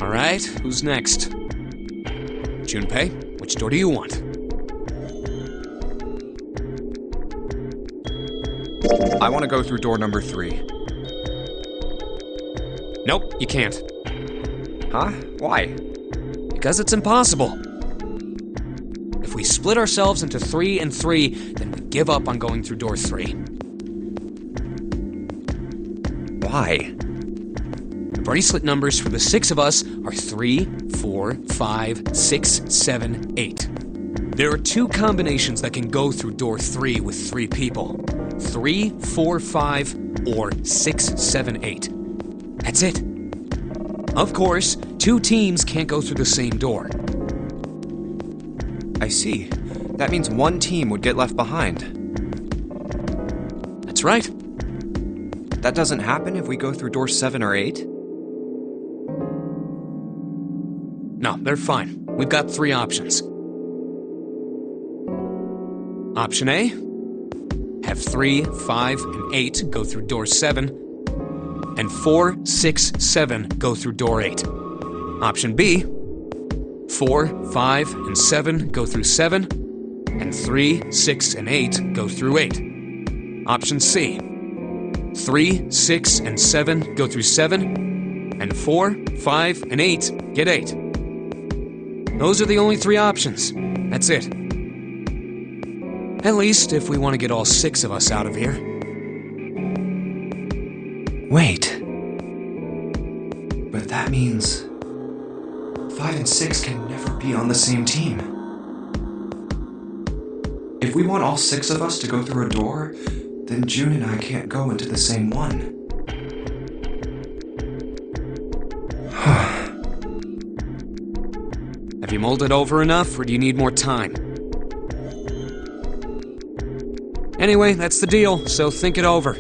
Alright, who's next? Junpei, which door do you want? I want to go through door number 3. Nope, you can't. Huh? Why? Because it's impossible. If we split ourselves into 3 and 3, then we give up on going through door 3. Why? The bracelet numbers for the 6 of us are 3, 4, 5, 6, 7, 8. There are 2 combinations that can go through door 3 with 3 people. 3, 4, 5, or 6, 7, 8. That's it. Of course, 2 teams can't go through the same door. I see. That means one team would get left behind. That's right. That doesn't happen if we go through door 7 or 8? No, they're fine. We've got 3 options. Option A, have 3, 5, and 8 go through door 7, and 4, 6, 7 go through door 8. Option B, 4, 5, and 7 go through 7, and 3, 6, and 8 go through 8. Option C, 3, 6, and 7 go through 7, and 4, 5, and 8 get 8. Those are the only 3 options. That's it. At least if we want to get all 6 of us out of here. Wait. But that means 5 and 6 can never be on the same team. If we want all 6 of us to go through a door, then June and I can't go into the same one. Have you mulled it over enough, or do you need more time? Anyway, that's the deal, so think it over.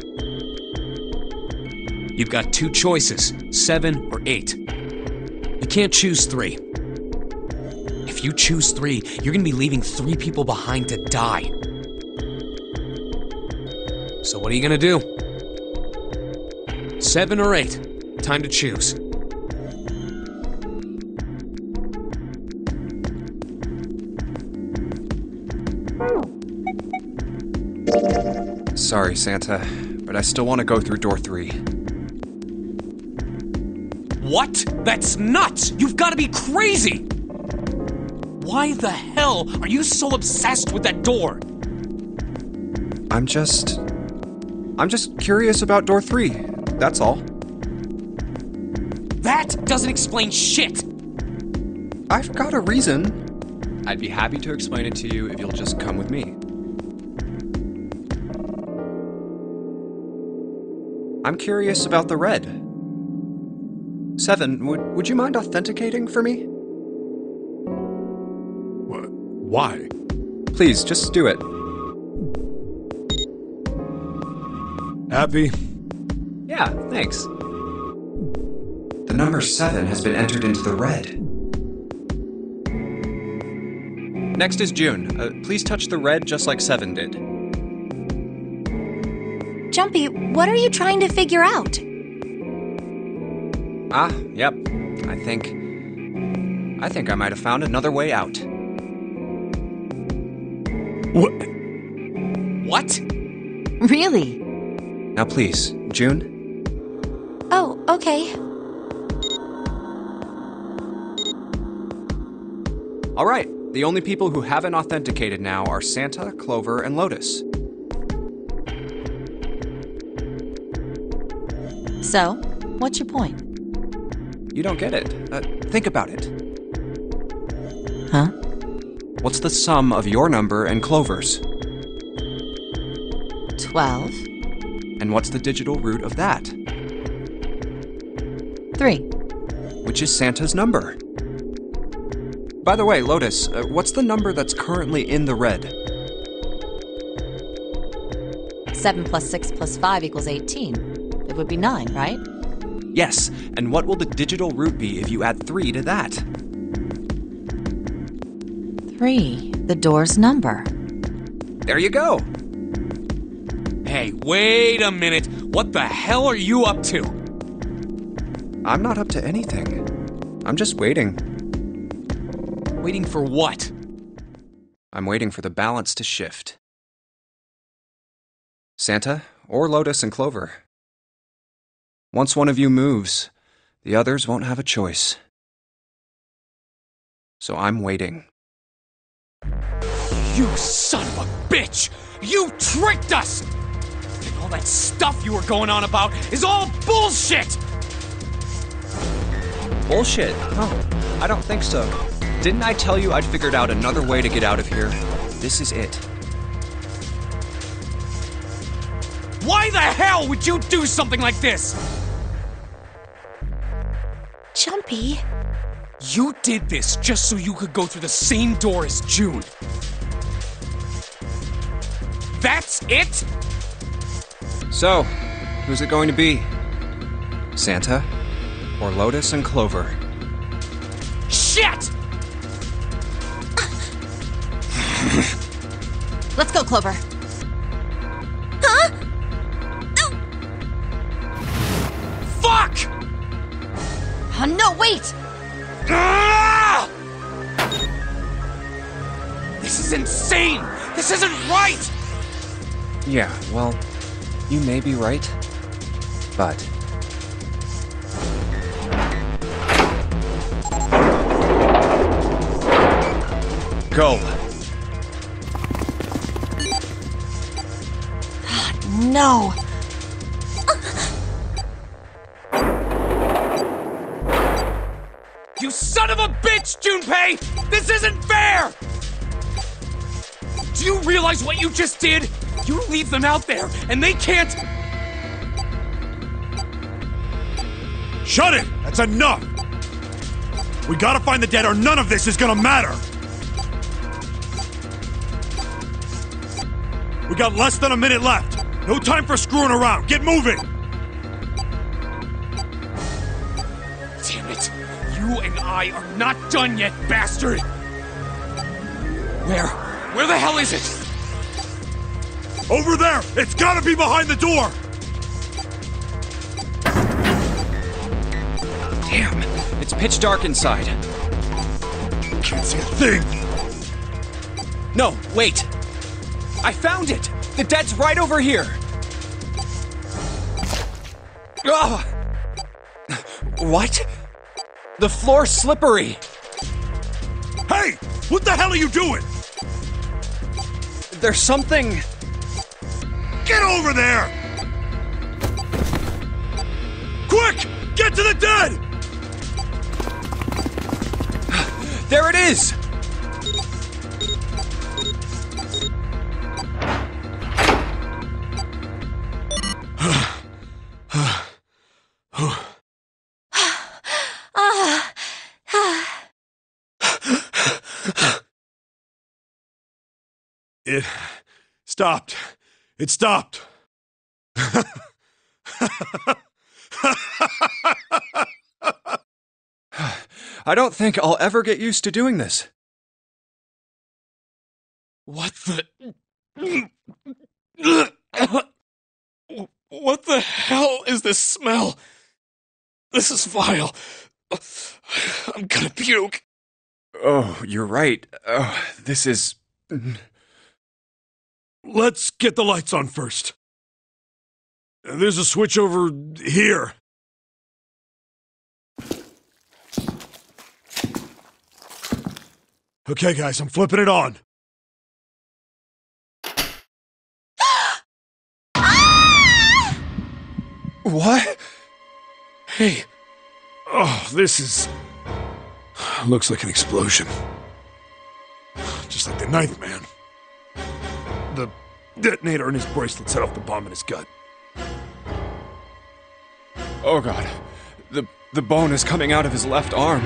You've got 2 choices, 7 or 8. You can't choose 3. If you choose 3, you're gonna be leaving 3 people behind to die. So what are you gonna do? 7 or 8? Time to choose. Sorry, Santa, but I still want to go through door 3. What? That's nuts! You've got to be crazy! Why the hell are you so obsessed with that door? I'm just curious about door 3. That's all. That doesn't explain shit! I've got a reason. I'd be happy to explain it to you if you'll just come with me. I'm curious about the red. 7, would you mind authenticating for me? Why? Please, just do it. Happy? Yeah, thanks. The number 7 has been entered into the red. Next is June. Please touch the red just like 7 did. Jumpy, what are you trying to figure out? Yep. I think I might have found another way out. What? Really? Now please, June. Oh, okay. All right. The only people who haven't authenticated now are Santa, Clover, and Lotus. So, what's your point? You don't get it. Think about it. Huh? What's the sum of your number and Clover's? 12. And what's the digital root of that? 3. Which is Santa's number. By the way, Lotus, what's the number that's currently in the red? 7 plus 6 plus 5 equals 18. It would be 9, right? Yes, and what will the digital root be if you add 3 to that? 3, the door's number. There you go. Hey, wait a minute. What the hell are you up to? I'm not up to anything. I'm just waiting. Waiting for what? I'm waiting for the balance to shift. Santa, or Lotus and Clover. Once one of you moves, the others won't have a choice. So I'm waiting. You son of a bitch! You tricked us! And all that stuff you were going on about is all bullshit! Bullshit? Oh, I don't think so. Didn't I tell you I'd figured out another way to get out of here? This is it. Why the hell would you do something like this? Jumpy. You did this just so you could go through the same door as June. That's it? So, who's it going to be? Santa, or Lotus and Clover? Shit! Let's go, Clover. Huh? Fuck! Oh, no, wait! Ah! This is insane! This isn't right! Yeah, well, you may be right, but... Go! No! You son of a bitch, Junpei! This isn't fair! Do you realize what you just did? You leave them out there, and they can't... Shut it! That's enough! We gotta find the dead or none of this is gonna matter! We got less than a minute left! No time for screwing around! Get moving! Damn it! You and I are not done yet, bastard! Where the hell is it? Over there! It's gotta be behind the door! Damn, it's pitch dark inside. Can't see a thing! No, wait! I found it! The dead's right over here! Ugh! What? The floor's slippery! Hey! What the hell are you doing? There's something... Get over there! Quick! Get to the dead! There it is! It stopped. It stopped. I don't think I'll ever get used to doing this. What the... What the hell is this smell? This is vile. I'm gonna puke. Oh, you're right. Oh, this is... Let's get the lights on first. There's a switch over here. Okay, guys, I'm flipping it on. What? Hey. Oh, this is... Looks like an explosion. Just like the Ninth Man. The detonator in his bracelet set off the bomb in his gut. Oh god. The bone is coming out of his left arm.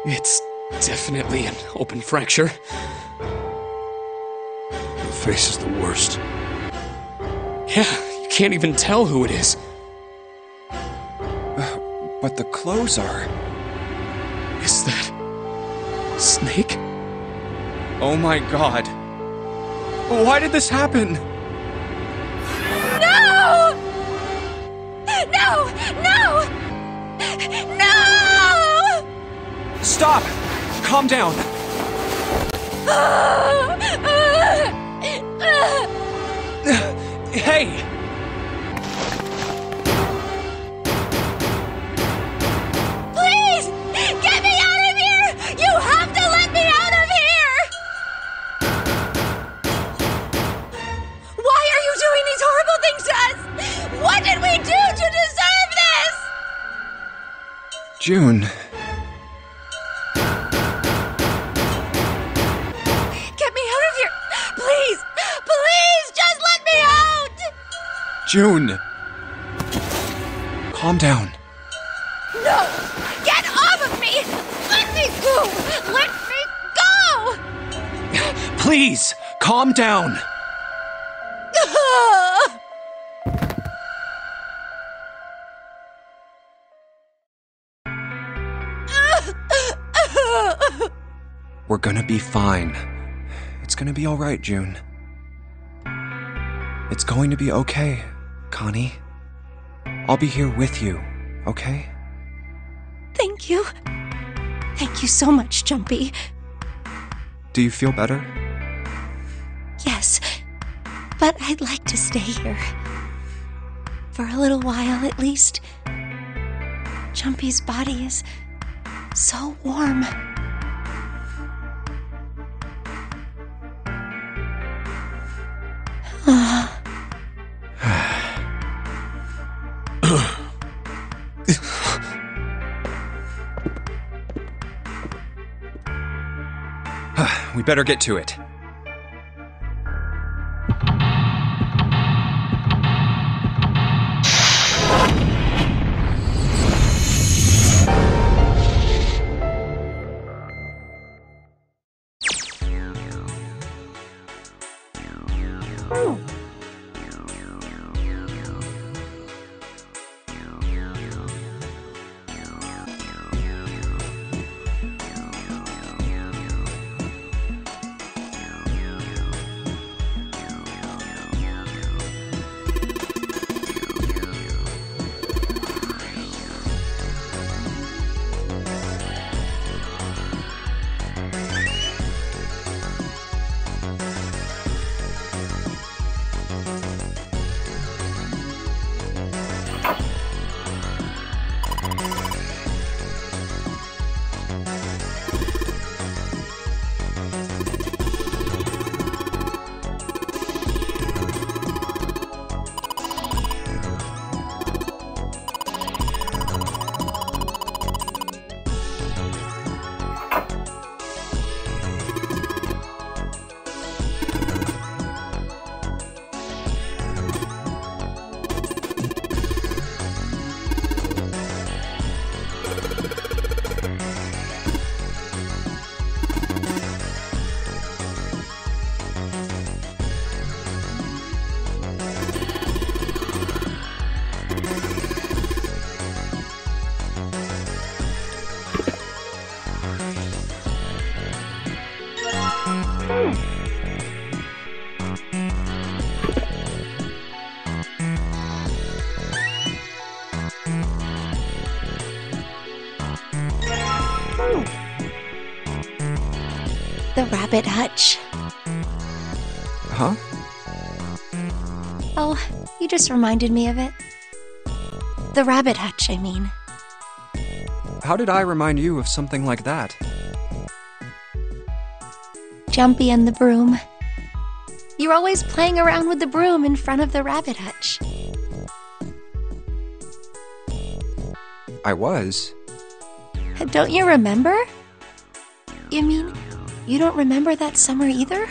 It's definitely an open fracture. The face is the worst. Yeah, you can't even tell who it is. But the clothes are... Is that... Snake? Oh my god. Why did this happen? No! No! No! No! Stop! Calm down. Hey! Please! Get me out of here! You have to let me out of here! Why are you doing these horrible things to us? What did we do to deserve this? June. Get me out of here! Please! Please! Just let me out! June. Calm down. No! Get off of me! Let me go! Let me go! Please, calm down. We're gonna be fine. It's gonna be alright, June. It's going to be okay, Connie. I'll be here with you, okay? Thank you. Thank you so much, Jumpy. Do you feel better? Yes, but I'd like to stay here. For a little while, at least. Jumpy's body is so warm. We better get to it. The rabbit hutch. Huh? Oh, you just reminded me of it. The rabbit hutch, I mean. How did I remind you of something like that? Jumpy and the broom. You're always playing around with the broom in front of the rabbit hutch. I was. Don't you remember? You mean, you don't remember that summer either?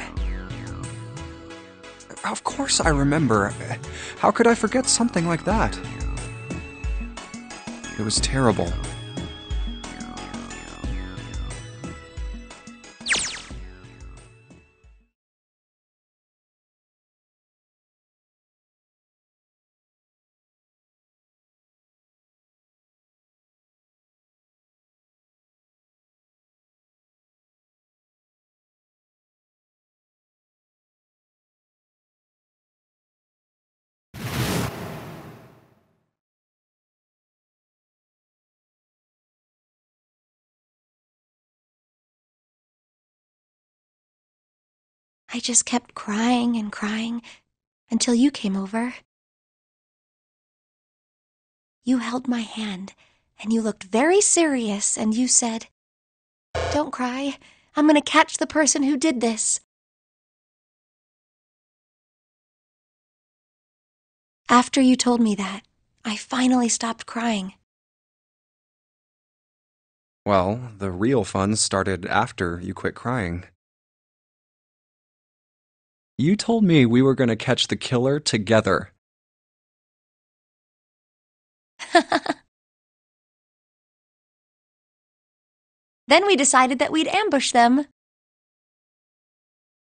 Of course I remember. How could I forget something like that? It was terrible. I just kept crying and crying until you came over. You held my hand, and you looked very serious, and you said, "Don't cry. I'm going to catch the person who did this." After you told me that, I finally stopped crying. Well, the real fun started after you quit crying. You told me we were going to catch the killer together. Then we decided that we'd ambush them.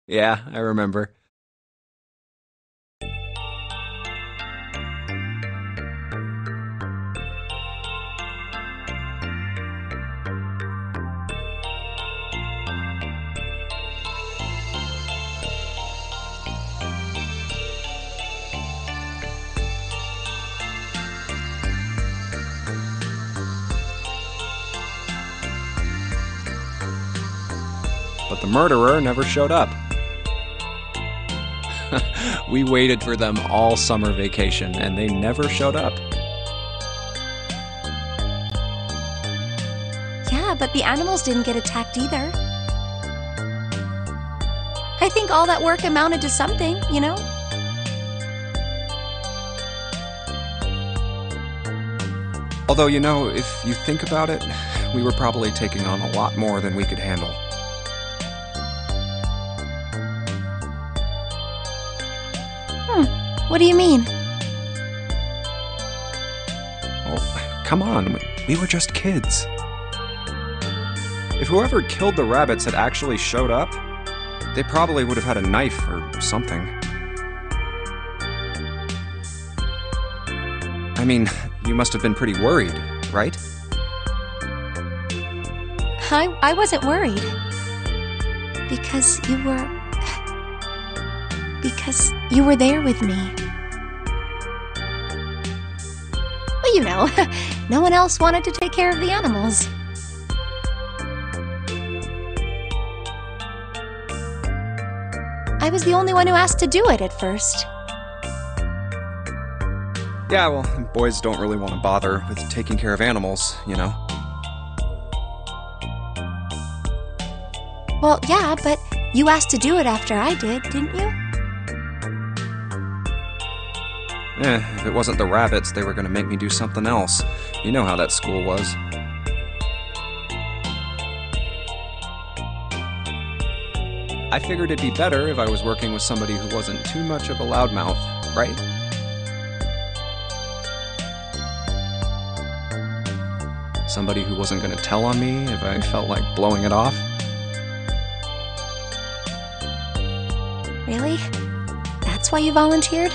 Yeah, I remember. But the murderer never showed up. We waited for them all summer vacation, and they never showed up. Yeah, but the animals didn't get attacked either. I think all that work amounted to something, you know? Although, you know, if you think about it, we were probably taking on a lot more than we could handle. What do you mean? Oh, come on, we were just kids. If whoever killed the rabbits had actually showed up, they probably would have had a knife or something. I mean, you must have been pretty worried, right? I wasn't worried. Because you were there with me. Well, you know, no one else wanted to take care of the animals. I was the only one who asked to do it at first. Yeah, well, boys don't really want to bother with taking care of animals, you know? Well, yeah, but you asked to do it after I did, didn't you? If it wasn't the rabbits, they were going to make me do something else. You know how that school was. I figured it'd be better if I was working with somebody who wasn't too much of a loudmouth, right? Somebody who wasn't going to tell on me if I felt like blowing it off. Really? That's why you volunteered?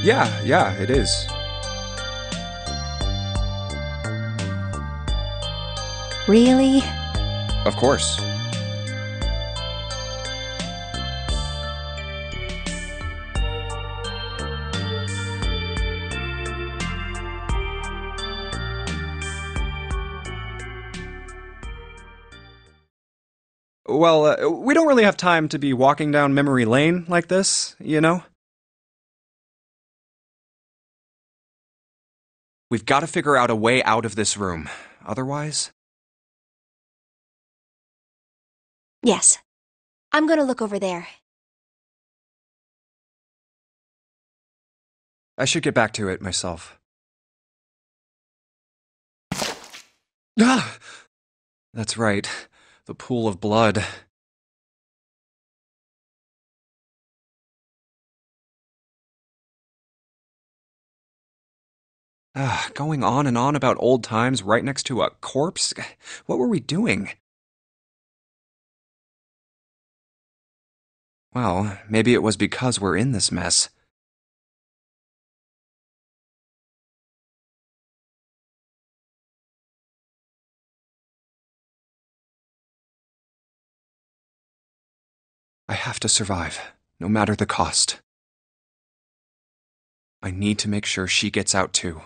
Yeah, it is. Really? Of course. Well, we don't really have time to be walking down memory lane like this, you know? We've got to figure out a way out of this room. Otherwise... Yes. I'm gonna look over there. I should get back to it myself. Ah! That's right. The pool of blood. Going on and on about old times right next to a corpse? What were we doing? Well, maybe it was because we're in this mess. I have to survive, no matter the cost. I need to make sure she gets out too.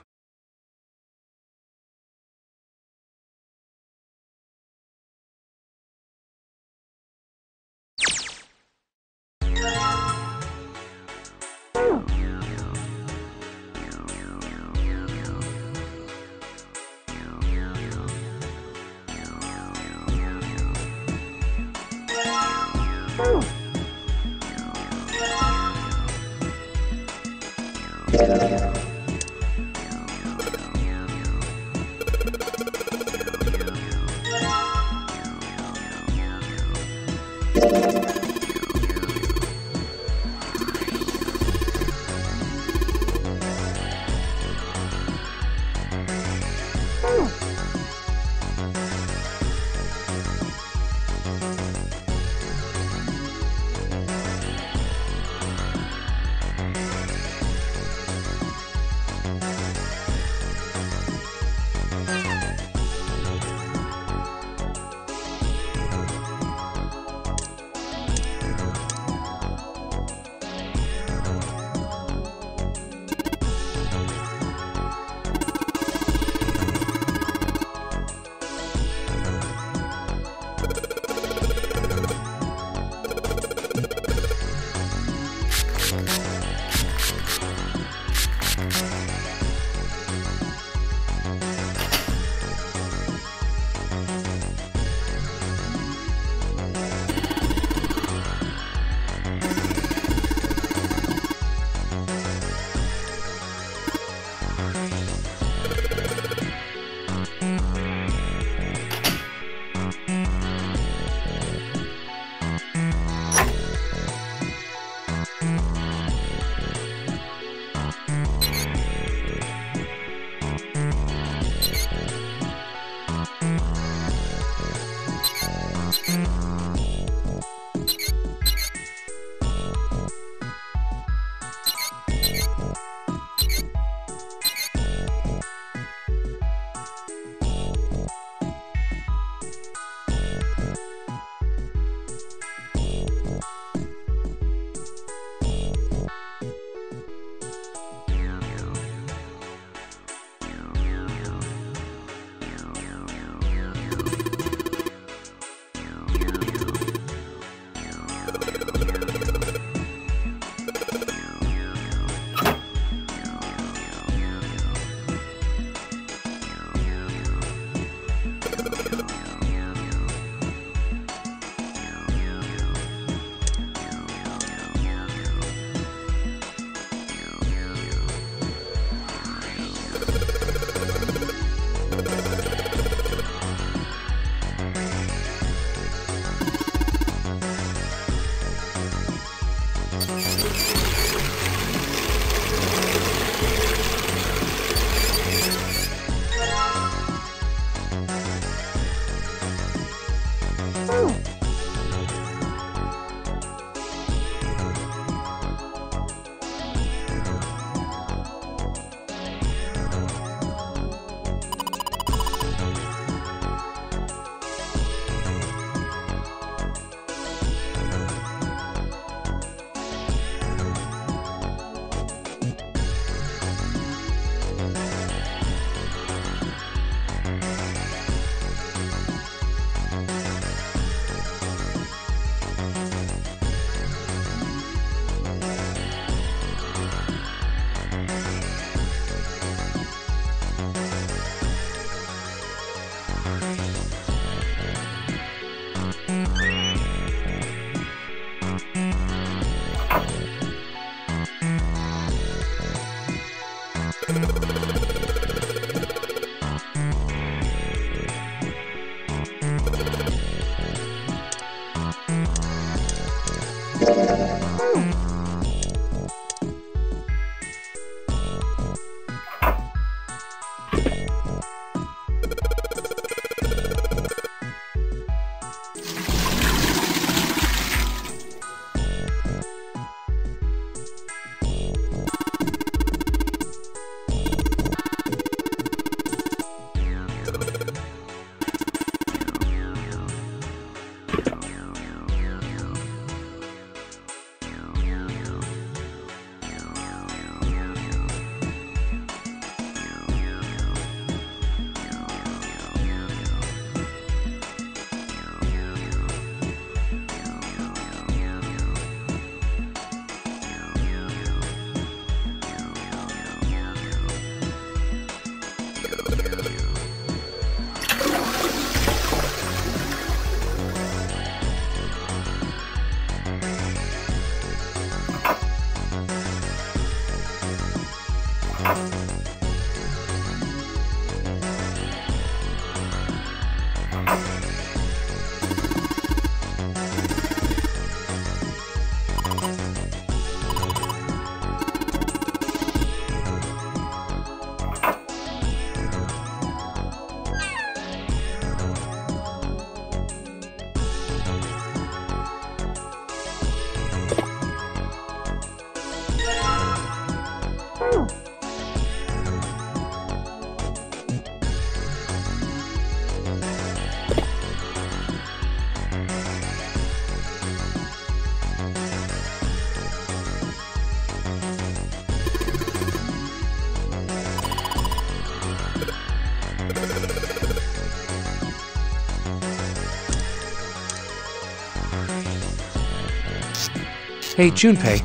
Hey, Junpei.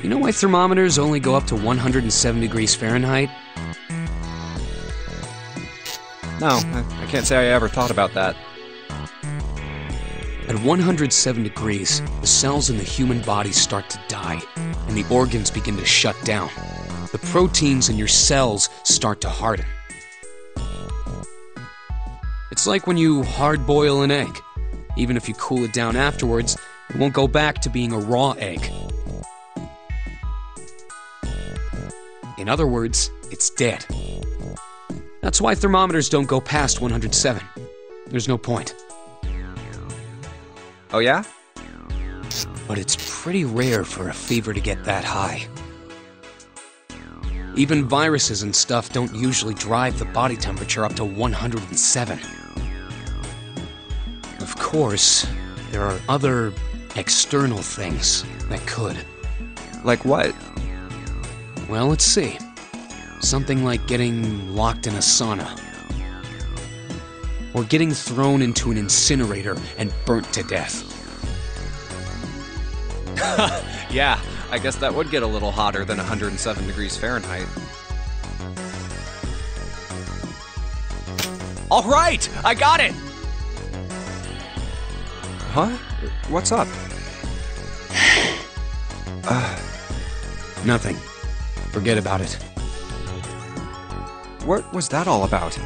You know why thermometers only go up to 107 degrees Fahrenheit? No, I can't say I ever thought about that. At 107 degrees, the cells in the human body start to die, and the organs begin to shut down. The proteins in your cells start to harden. It's like when you hard-boil an egg. Even if you cool it down afterwards, it won't go back to being a raw egg. In other words, it's dead. That's why thermometers don't go past 107. There's no point. Oh yeah? But it's pretty rare for a fever to get that high. Even viruses and stuff don't usually drive the body temperature up to 107. Of course, there are other external things that could. Like what? Well, let's see. Something like getting locked in a sauna. Or getting thrown into an incinerator and burnt to death. Yeah, I guess that would get a little hotter than 107 degrees Fahrenheit. All right, I got it! Huh? What's up? Nothing. Forget about it. What was that all about?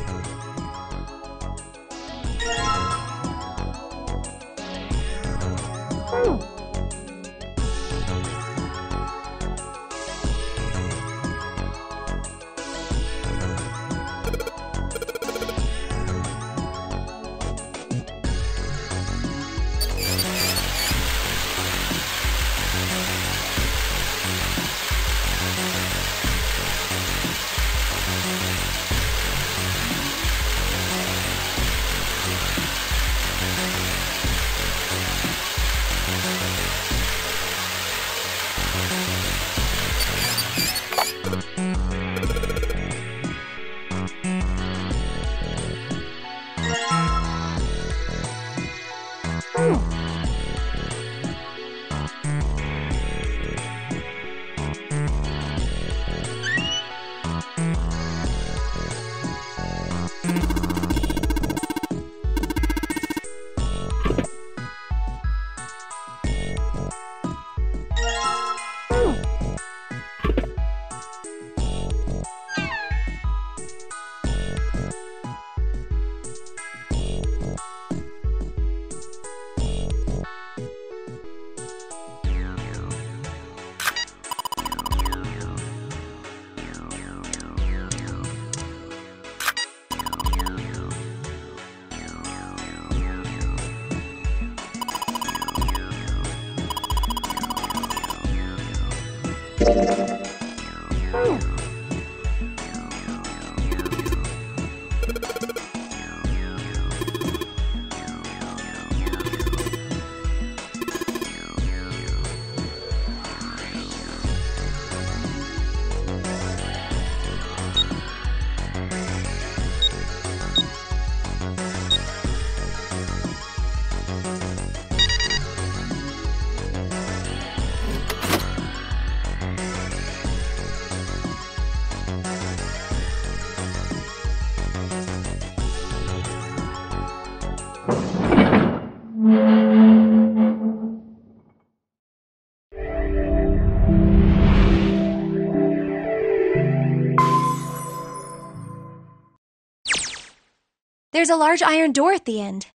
There's a large iron door at the end.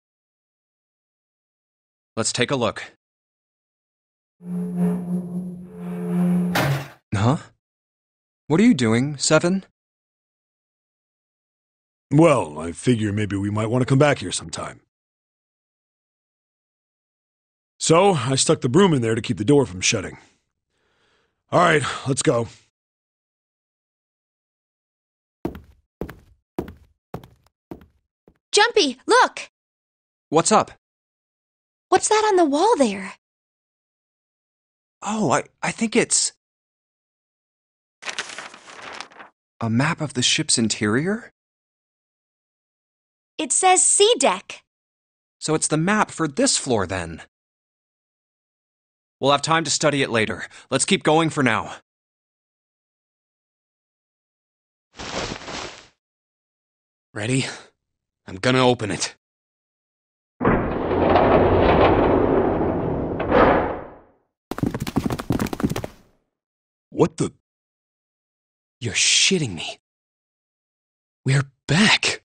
Let's take a look. Huh? What are you doing, Seven? Well, I figure maybe we might want to come back here sometime. So, I stuck the broom in there to keep the door from shutting. All right, let's go. Jumpy, look! What's up? What's that on the wall there? Oh, I think it's... a map of the ship's interior? It says C deck. So it's the map for this floor, then. We'll have time to study it later. Let's keep going for now. Ready? I'm gonna open it. What the? You're shitting me. We're back.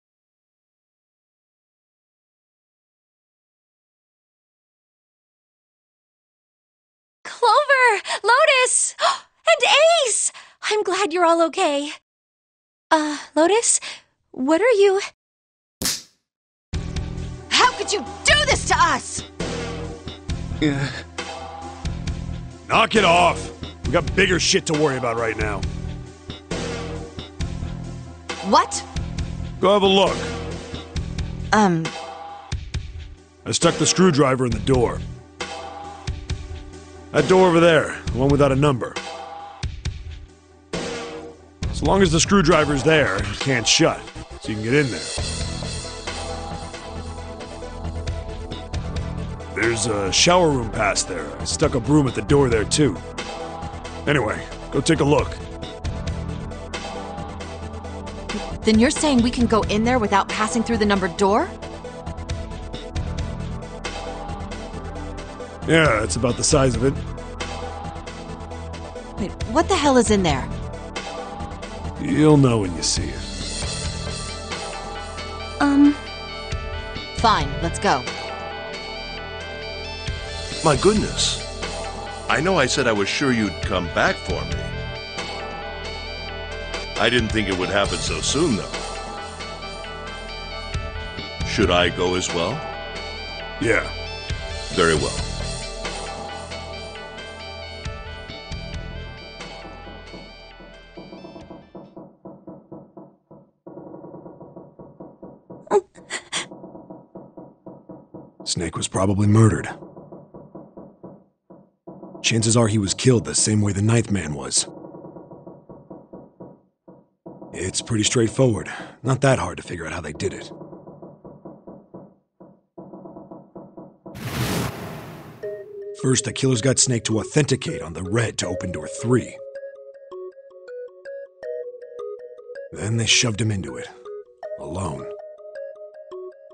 Clover! Lotus! And Ace! I'm glad you're all okay. Lotus? What are you... How could you do this to us? Knock it off! We got bigger shit to worry about right now. What? Go have a look. I stuck the screwdriver in the door. That door over there, the one without a number. As long as the screwdriver's there, it can't shut, so you can get in there. There's a shower room past there. I stuck a broom at the door there, too. Anyway, go take a look. Then you're saying we can go in there without passing through the numbered door? Yeah, it's about the size of it. Wait, what the hell is in there? You'll know when you see it. Fine, let's go. My goodness. I know I said I was sure you'd come back for me. I didn't think it would happen so soon, though. Should I go as well? Yeah. Very well. Snake was probably murdered. Chances are he was killed the same way the ninth man was. It's pretty straightforward. Not that hard to figure out how they did it. First, the killers got Snake to authenticate on the red to open door 3. Then they shoved him into it, alone,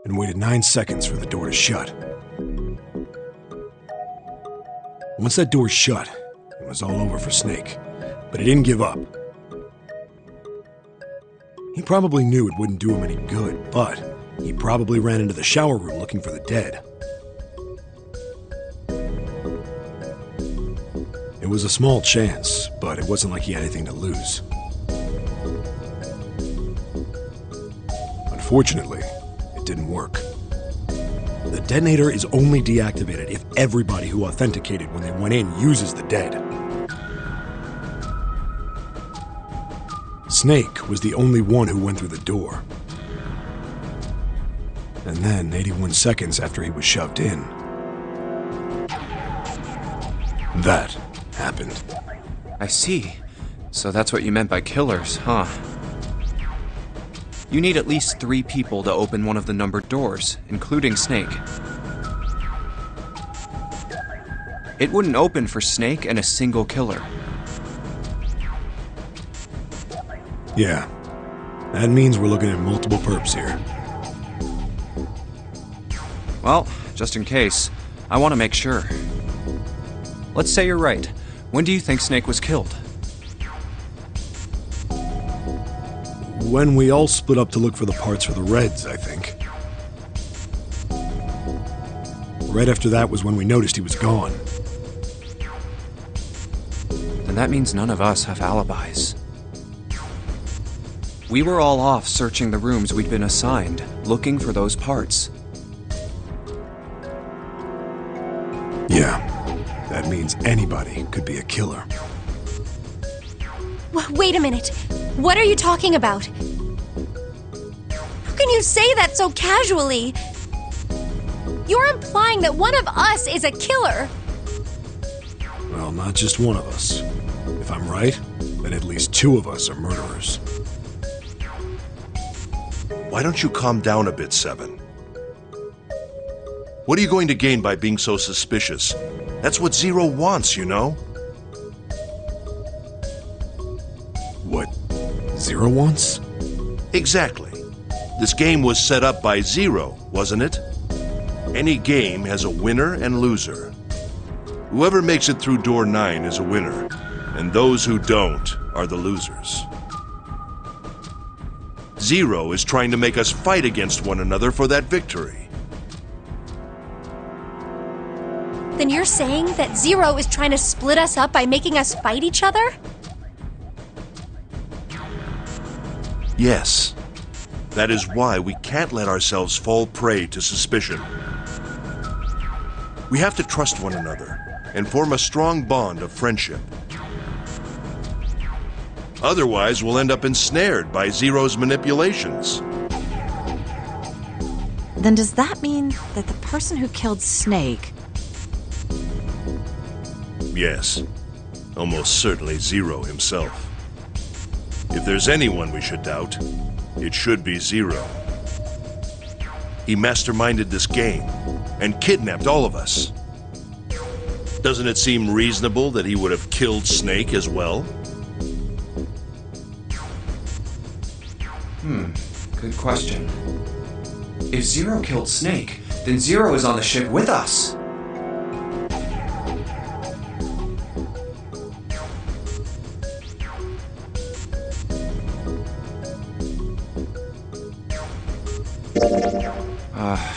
and waited 9 seconds for the door to shut. Once that door shut, it was all over for Snake, but he didn't give up. He probably knew it wouldn't do him any good, but he probably ran into the shower room looking for the dead. It was a small chance, but it wasn't like he had anything to lose. Unfortunately, it didn't work. The detonator is only deactivated if everybody who authenticated when they went in uses the dead. Snake was the only one who went through the door. And then, 81 seconds after he was shoved in, that happened. I see. So that's what you meant by killers, huh? You need at least 3 people to open one of the numbered doors, including Snake. It wouldn't open for Snake and a single killer. Yeah. That means we're looking at multiple perps here. Well, just in case, I want to make sure. Let's say you're right. When do you think Snake was killed? When we all split up to look for the parts for the Reds, I think. Right after that was when we noticed he was gone. Then that means none of us have alibis. We were all off searching the rooms we'd been assigned, looking for those parts. Yeah, that means anybody could be a killer. Wait a minute. What are you talking about? How can you say that so casually? You're implying that one of us is a killer. Well, not just one of us. If I'm right, then at least two of us are murderers. Why don't you calm down a bit, Seven? What are you going to gain by being so suspicious? That's what Zero wants, you know? What Zero wants? Exactly. This game was set up by Zero, wasn't it? Any game has a winner and loser. Whoever makes it through door 9 is a winner, and those who don't are the losers. Zero is trying to make us fight against one another for that victory. Then you're saying that Zero is trying to split us up by making us fight each other? Yes. That is why we can't let ourselves fall prey to suspicion. We have to trust one another and form a strong bond of friendship. Otherwise, we'll end up ensnared by Zero's manipulations. Then does that mean that the person who killed Snake... Yes, almost certainly Zero himself. If there's anyone we should doubt, it should be Zero. He masterminded this game and kidnapped all of us. Doesn't it seem reasonable that he would have killed Snake as well? Good question. If Zero killed Snake, then Zero is on the ship with us.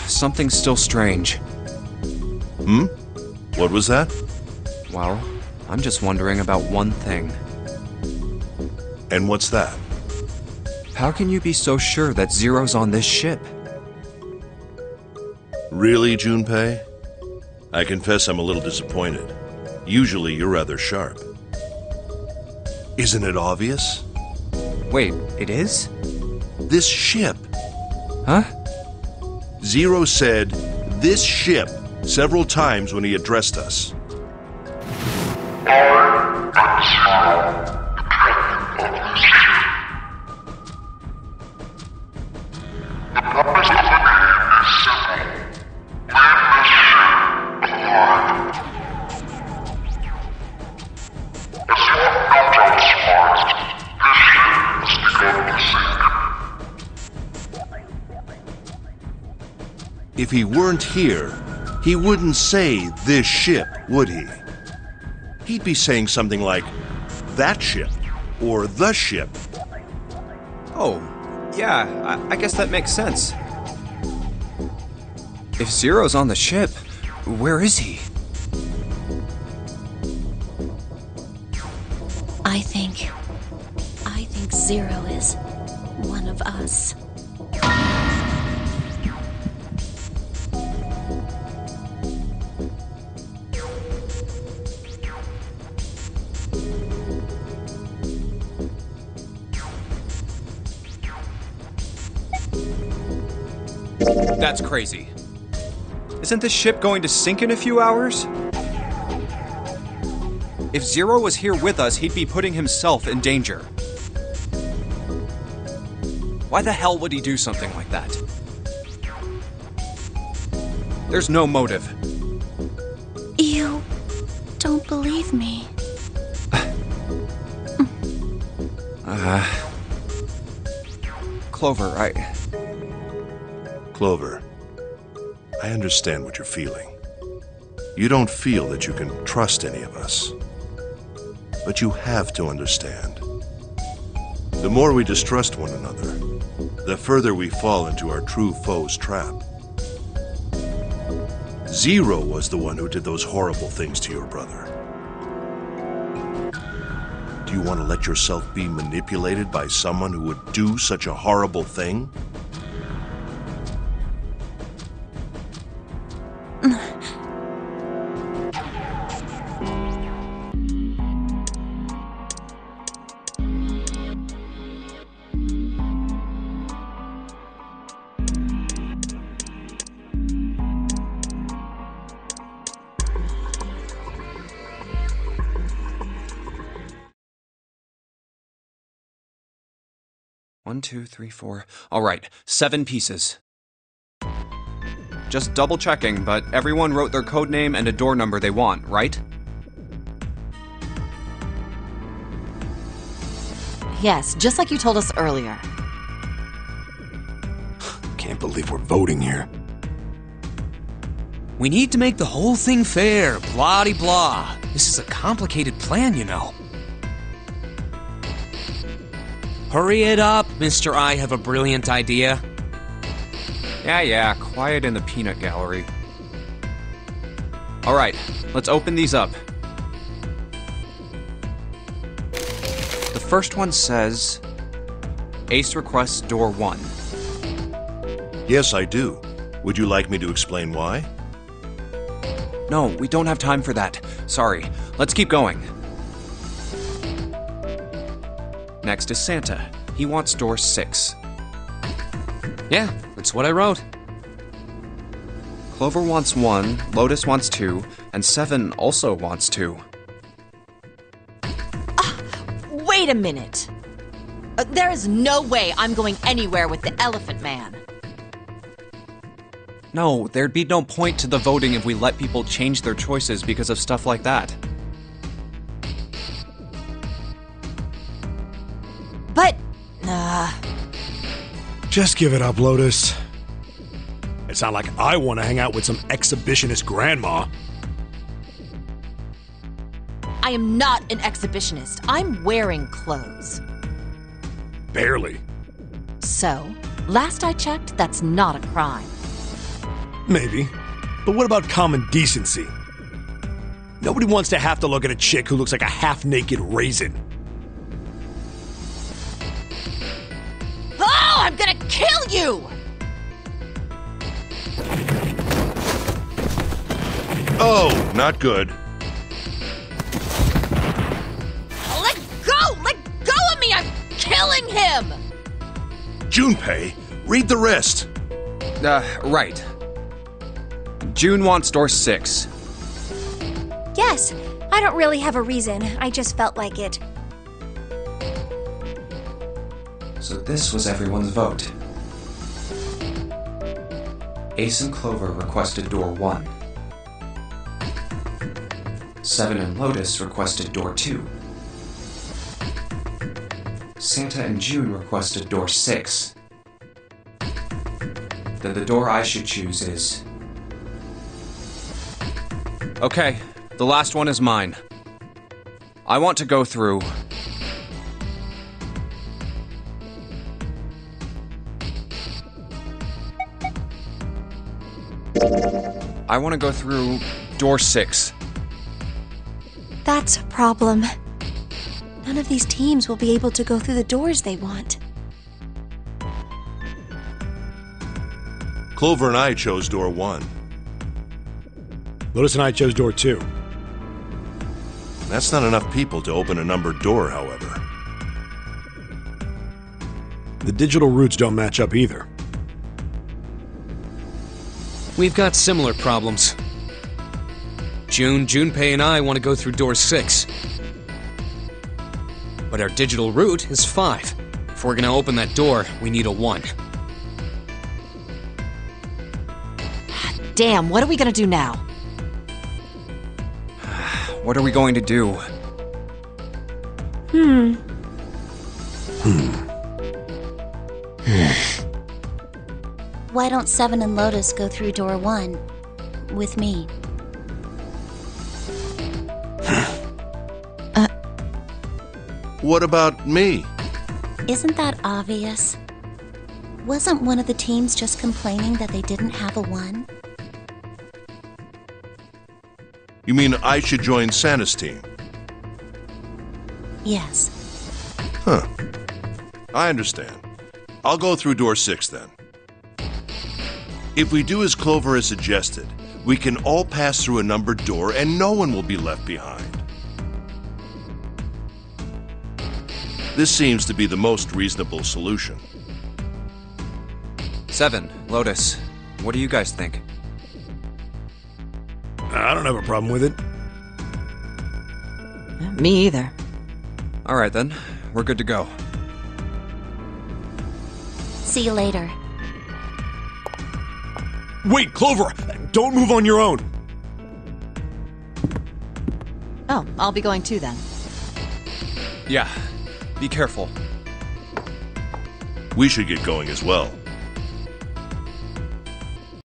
Something's still strange. What was that? Well, I'm just wondering about one thing. And what's that? How can you be so sure that Zero's on this ship? Really, Junpei? I confess I'm a little disappointed. Usually you're rather sharp. Isn't it obvious? Wait, it is? This ship. Huh? Zero said, "this ship," several times when he addressed us. If he weren't here, he wouldn't say this ship, would he? He'd be saying something like, that ship, or the ship. Oh, yeah, I guess that makes sense. If Zero's on the ship, where is he? I think Zero is one of us. That's crazy. Isn't this ship going to sink in a few hours? If Zero was here with us, he'd be putting himself in danger. Why the hell would he do something like that? There's no motive. You don't believe me. Clover, Clover, I understand what you're feeling. You don't feel that you can trust any of us. But you have to understand. The more we distrust one another, the further we fall into our true foe's trap. Zero was the one who did those horrible things to your brother. Do you want to let yourself be manipulated by someone who would do such a horrible thing? One, two, three, four. All right, 7 pieces. Just double checking, but everyone wrote their code name and a door number they want, right? Yes, just like you told us earlier. Can't believe we're voting here. We need to make the whole thing fair, blah-de-blah. This is a complicated plan, you know. Hurry it up, Mr. I have a brilliant idea. Yeah, quiet in the peanut gallery. All right, let's open these up. The first one says, Ace requests door 1. Yes, I do. Would you like me to explain why? No, we don't have time for that. Sorry, let's keep going. Next is Santa. He wants door 6. Yeah, that's what I wrote. Clover wants 1, Lotus wants 2, and 7 also wants 2. Wait a minute. There is no way I'm going anywhere with the Elephant Man. No, there'd be no point to the voting if we let people change their choices because of stuff like that. But, Just give it up, Lotus. It's not like I want to hang out with some exhibitionist grandma. I am not an exhibitionist. I'm wearing clothes. Barely. So, last I checked, that's not a crime. Maybe. But what about common decency? Nobody wants to have to look at a chick who looks like a half-naked raisin. Oh, I'm gonna kill you! Oh, not good. Let go! Let go of me! I'm killing him! Junpei, read the rest. Right. June wants door 6. Yes, I don't really have a reason. I just felt like it. So this was everyone's vote. Ace and Clover requested door 1. 7 and Lotus requested door 2. Santa and June requested door 6. Then the door I should choose is... Okay, the last one is mine. I want to go through... I want to go through door 6. That's a problem. None of these teams will be able to go through the doors they want. Clover and I chose door 1. Lotus and I chose door 2. That's not enough people to open a numbered door, however. The digital routes don't match up either. We've got similar problems. Junpei and I want to go through door 6. But our digital route is 5. If we're gonna open that door, we need a 1. Damn, what are we gonna do now? What are we going to do? Why don't 7 and Lotus go through door 1 with me? What about me? Isn't that obvious? Wasn't one of the teams just complaining that they didn't have a 1? You mean I should join Santa's team? Yes. Huh. I understand. I'll go through door 6 then. If we do as Clover has suggested, we can all pass through a numbered door and no one will be left behind. This seems to be the most reasonable solution. 7, Lotus. What do you guys think? I don't have a problem with it. Me either. All right then, we're good to go. See you later. Wait, Clover! Don't move on your own! Oh, I'll be going too then. Yeah, be careful. We should get going as well.